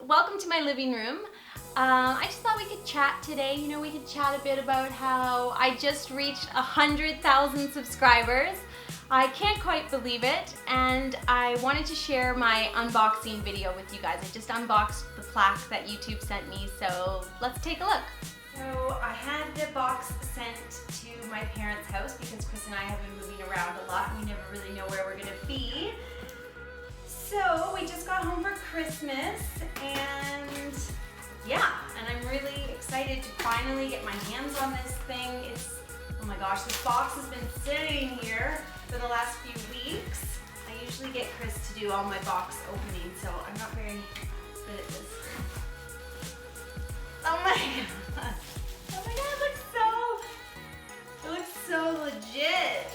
welcome to my living room. I just thought we could chat today. You know, we could chat a bit about how I just reached 100,000 subscribers. I can't quite believe it, and I wanted to share my unboxing video with you guys. I just unboxed the plaque that YouTube sent me, so let's take a look. So I had the box sent to my parents' house because Chris and I have been moving around a lot and we never really know where we're gonna be. So we just got home for Christmas and yeah, and I'm really excited to finally get my hands on this thing. Oh my gosh, this box has been sitting here for the last few weeks. I usually get Chris to do all my box opening, so I'm not very good at this. Oh my god. Oh my god, it looks so legit.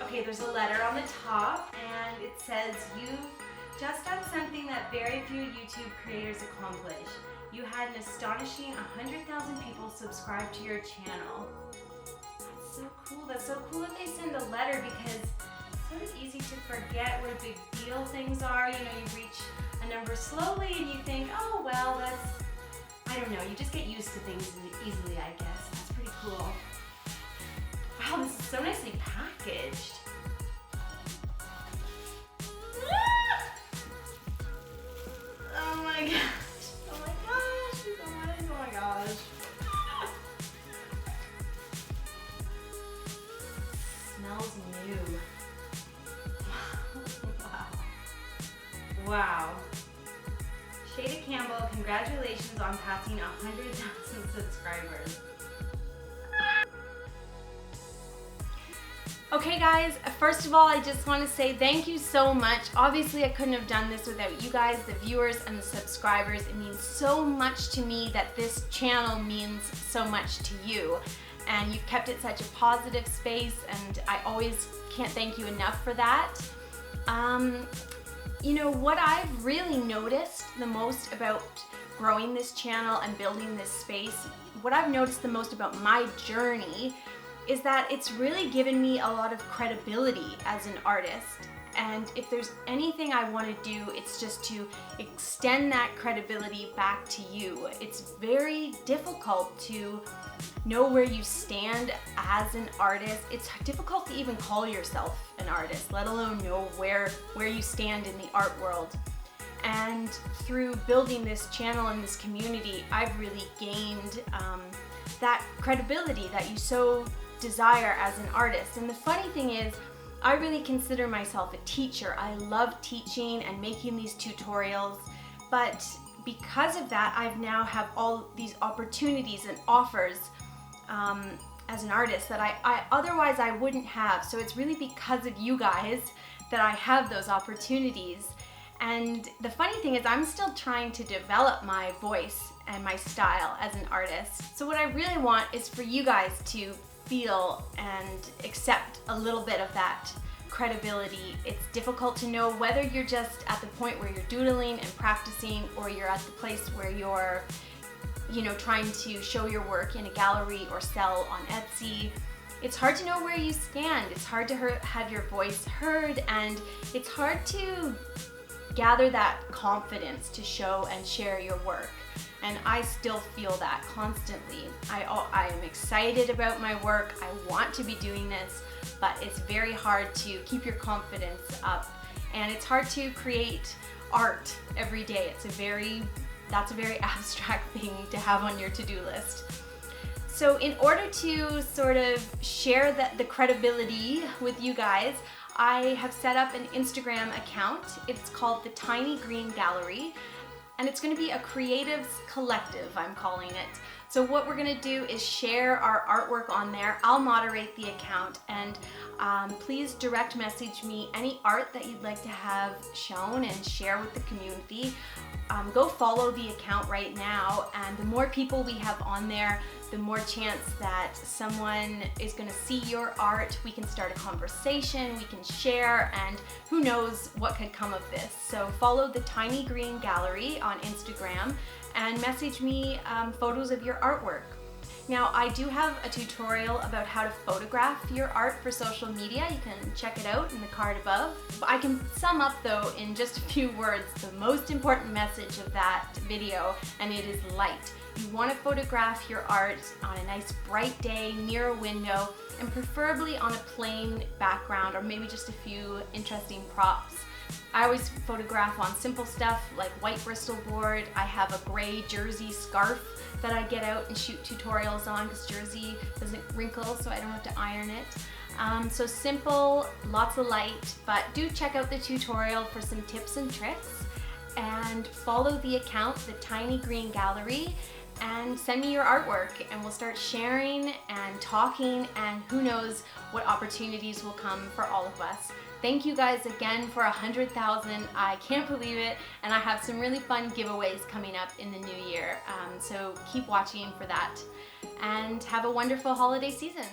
Okay, there's a letter on the top and it says, "You've just done something that very few YouTube creators accomplish. You had an astonishing 100,000 people subscribe to your channel." That's so cool. That's so cool that they send a letter because it's sort of easy to forget what a big deal things are. You know, you reach a number slowly and you think, oh, well, I don't know, you just get used to things easily, I guess. That's pretty cool. Wow, this is so nicely packaged. Oh my gosh. Oh my gosh, you guys, oh my gosh. Smells new. Wow. Wow. Shada Campbell, congratulations on passing 100,000 subscribers. Okay guys, first of all, I just want to say thank you so much. Obviously, I couldn't have done this without you guys, the viewers and the subscribers. It means so much to me that this channel means so much to you. And you've kept it such a positive space, and I always can't thank you enough for that. You know, what I've really noticed the most about growing this channel and building this space, what I've noticed the most about my journey is that it's really given me a lot of credibility as an artist. And if there's anything I want to do, it's just to extend that credibility back to you. It's very difficult to know where you stand as an artist. It's difficult to even call yourself an artist, let alone know where you stand in the art world. And through building this channel and this community, I've really gained that credibility that you so desire as an artist. And the funny thing is, I really consider myself a teacher. I love teaching and making these tutorials, but because of that, I've now have all these opportunities and offers as an artist that I otherwise I wouldn't have. So it's really because of you guys that I have those opportunities. And the funny thing is, I'm still trying to develop my voice and my style as an artist. So what I really want is for you guys to feel and accept a little bit of that credibility. It's difficult to know whether you're just at the point where you're doodling and practicing, or you're at the place where you're, you know, trying to show your work in a gallery or sell on Etsy. It's hard to know where you stand. It's hard to have your voice heard, and it's hard to gather that confidence to show and share your work. And I still feel that constantly. I am excited about my work. I want to be doing this, but it's very hard to keep your confidence up. And it's hard to create art every day. That's a very abstract thing to have on your to-do list. So in order to sort of share the credibility with you guys, I have set up an Instagram account. It's called The Tiny Green Gallery. And it's going to be a creatives collective, I'm calling it. So what we're going to do is share our artwork on there. I'll moderate the account, and please direct message me any art that you'd like to have shown and share with the community. Go follow the account right now, and the more people we have on there, the more chance that someone is going to see your art. We can start a conversation, we can share, and who knows what could come of this. So follow The Tiny Green Gallery on Instagram and message me photos of your artwork. Now, I do have a tutorial about how to photograph your art for social media. You can check it out in the card above. I can sum up though in just a few words the most important message of that video, and it is light. You want to photograph your art on a nice bright day near a window, and preferably on a plain background, or maybe just a few interesting props. I always photograph on simple stuff like white Bristol board. I have a gray jersey scarf that I get out and shoot tutorials on because jersey doesn't wrinkle, so I don't have to iron it. So simple, lots of light, but do check out the tutorial for some tips and tricks, and follow the account, The Tiny Green Gallery, and send me your artwork, and we'll start sharing and talking, and who knows what opportunities will come for all of us. Thank you guys again for 100,000. I can't believe it, and I have some really fun giveaways coming up in the new year. So keep watching for that, and have a wonderful holiday season.